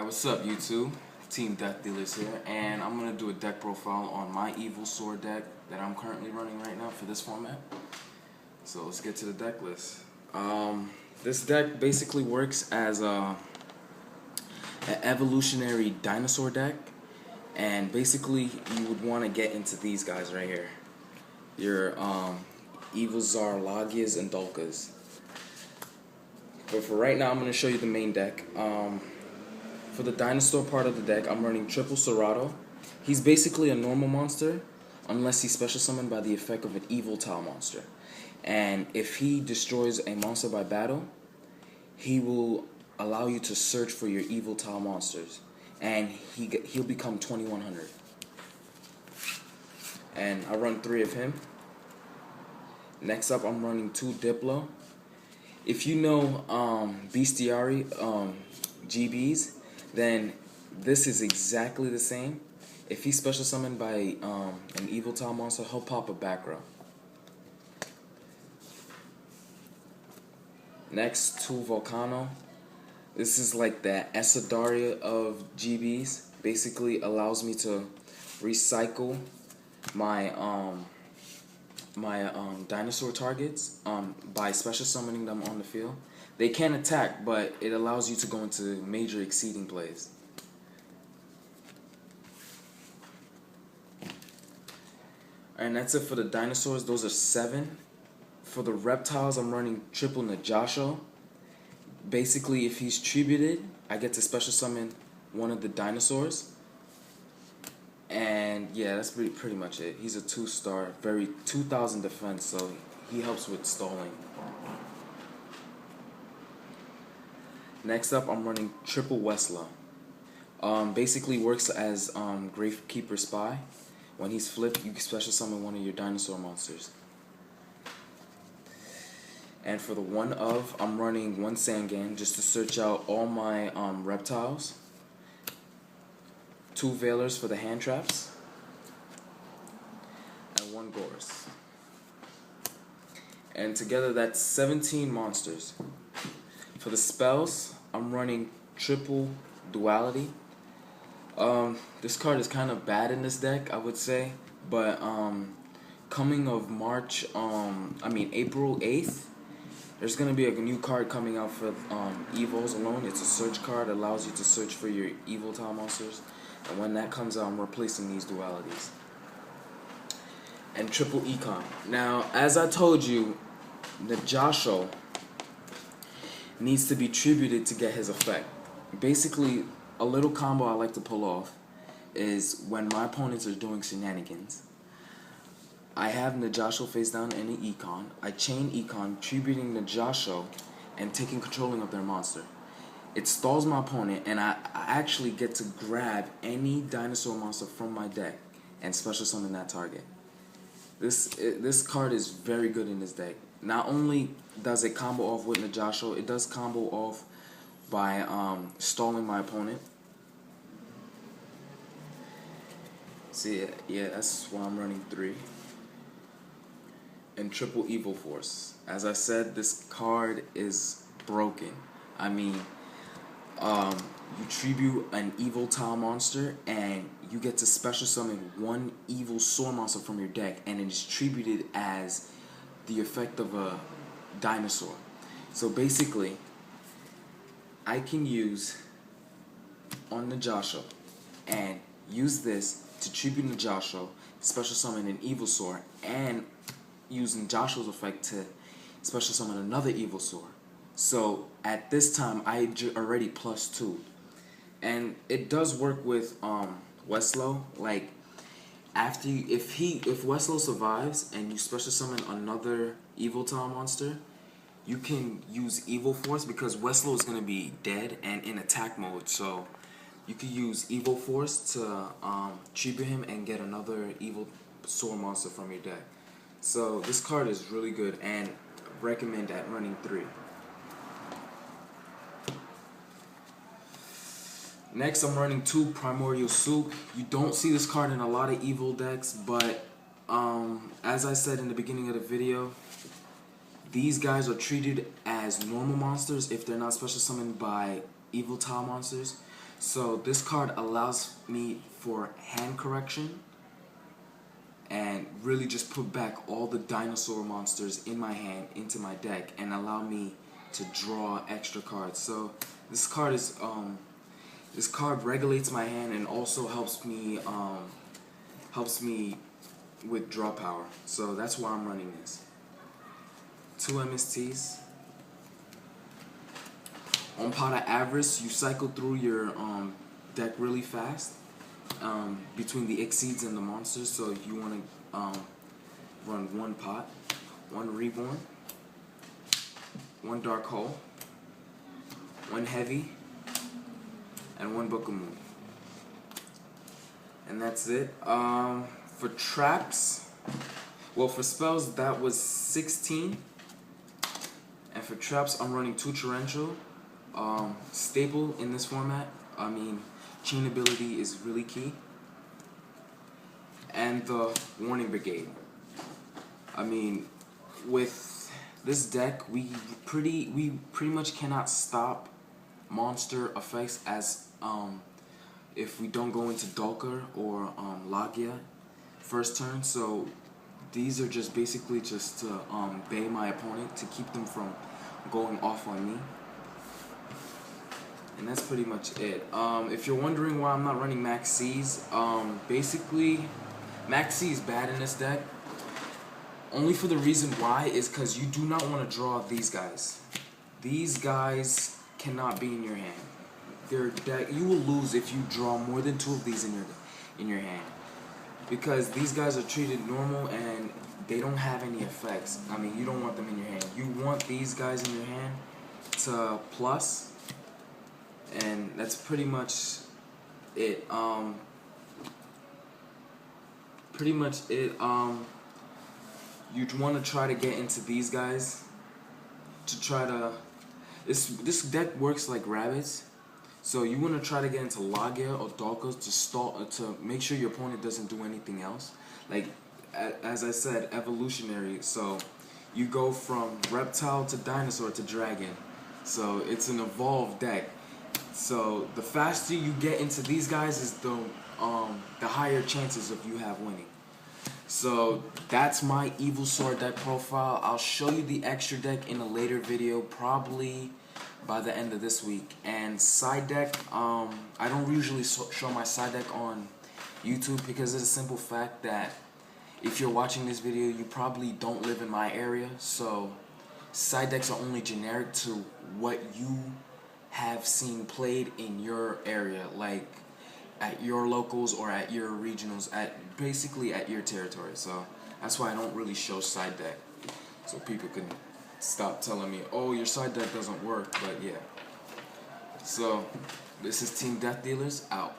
What's up YouTube? Team Death Dealers here, and I'm going to do a deck profile on my Evolsaur deck that I'm currently running right now for this format. So let's get to the deck list. This deck basically works as an evolutionary dinosaur deck, and basically you would want to get into these guys right here. Your Evolsaur Lagias and Dulkas. But for right now, I'm going to show you the main deck. For the dinosaur part of the deck, I'm running Triple Cerrado. He's basically a normal monster, unless he's special summoned by the effect of an evil tile monster. And if he destroys a monster by battle, he will allow you to search for your evil tile monsters, and he'll become 2100. And I run 3 of him. Next up, I'm running 2 Diplo. If you know Bestiary GBs, then this is exactly the same. If he's special summoned by an evil tile monster, he'll pop a back row. Next, 2 Volcano. This is like the Esadaria of GBs. Basically allows me to recycle my dinosaur targets by special summoning them on the field. They can attack, but it allows you to go into major exceeding plays. And that's it for the dinosaurs. Those are 7. For the reptiles, I'm running Triple Najasho. Basically, if he's tributed, I get to special summon one of the dinosaurs. And yeah, that's pretty much it. He's a 2-star, very 2000 defense, so he helps with stalling. Next up, I'm running Triple Westlaw. Basically works as Gravekeeper Spy. When he's flipped, you can special summon one of your dinosaur monsters. And for the 1 of, I'm running 1 Sangan just to search out all my reptiles. 2 Veilers for the hand traps. And 1 Gorus. And together that's 17 monsters. For the spells, I'm running Triple Duality. This card is kind of bad in this deck, I would say, but coming of April 8th, there's going to be a new card coming out for Evos alone. It's a search card, allows you to search for your evil tile monsters, and when that comes out, I'm replacing these dualities. And Triple Econ. Now, as I told you, the Najasho needs to be tributed to get his effect. Basically, a little combo I like to pull off is when my opponents are doing shenanigans, I have Najasho face down and an Econ. I chain Econ, tributing Najasho and taking controlling of their monster. It stalls my opponent, and I actually get to grab any dinosaur monster from my deck and special summon that target. This card is very good in this deck. Not only does it combo off with Najasho, it does combo off by stalling my opponent. See, yeah, that's why I'm running 3. And Triple Evil Force. As I said, this card is broken. I mean, you tribute an evil tile monster, and you get to special summon 1 Evolsaur monster from your deck, and it is tributed as the effect of a dinosaur. So basically, I can use on Najasho and use this to tribute Najasho, special summon an Evolsaur, and use Najasho's effect to special summon another Evolsaur. So at this time, I already +2, and it does work with Westlaw. Like if Westlaw survives and you special summon another evil tile monster, you can use Evil Force because Westlaw is going to be dead and in attack mode. So you can use Evil Force to tribute him and get another Evolsaur monster from your deck. So this card is really good, and recommend at running 3. Next, I'm running 2 Primordial Soup. You don't see this card in a lot of evil decks, but as I said in the beginning of the video, these guys are treated as normal monsters if they're not special summoned by evil tile monsters. So this card allows me for hand correction and really just put back all the dinosaur monsters in my hand into my deck and allow me to draw extra cards. So this card is this card regulates my hand and also helps me with draw power. So that's why I'm running this. 2 MSTs. On pot of avarice, you cycle through your deck really fast between the exceeds and the monsters. So you want to run 1 pot, 1 reborn, 1 dark hole, 1 heavy, and 1 book of moon. And that's it. For traps, well, for spells that was 16, and for traps I'm running 2 torrential. Staple in this format. I mean, chain ability is really key. And the warning brigade. I mean, with this deck, we pretty much cannot stop monster effects as if we don't go into Dolker or Lagia first turn. So these are just basically just to bait my opponent to keep them from going off on me. And that's pretty much it. If you're wondering why I'm not running Max C's, basically Max C is bad in this deck. Only for the reason why is because you do not want to draw these guys. These guys cannot be in your hand. You will lose if you draw more than 2 of these in your hand, because these guys are treated normal and they don't have any effects. I mean, you don't want them in your hand. You want these guys in your hand to plus, and that's pretty much it. You'd want to try to get into these guys to try to. This deck works like rabbits. So you want to try to get into Lagia or Dolka to stall, to make sure your opponent doesn't do anything else. Like, as I said, evolutionary. So you go from reptile to dinosaur to dragon. So it's an evolved deck. So the faster you get into these guys is the higher chances of you have winning. So that's my Evolsaur deck profile. I'll show you the extra deck in a later video, probably by the end of this week. And side deck, I don't usually show my side deck on YouTube because of the simple fact that if you're watching this video, you probably don't live in my area. So side decks are only generic to what you have seen played in your area, like at your locals or at your regionals, basically at your territory. So that's why I don't really show side deck, so people can stop telling me, oh, your side deck doesn't work. But yeah, so this is Team Death Dealers out.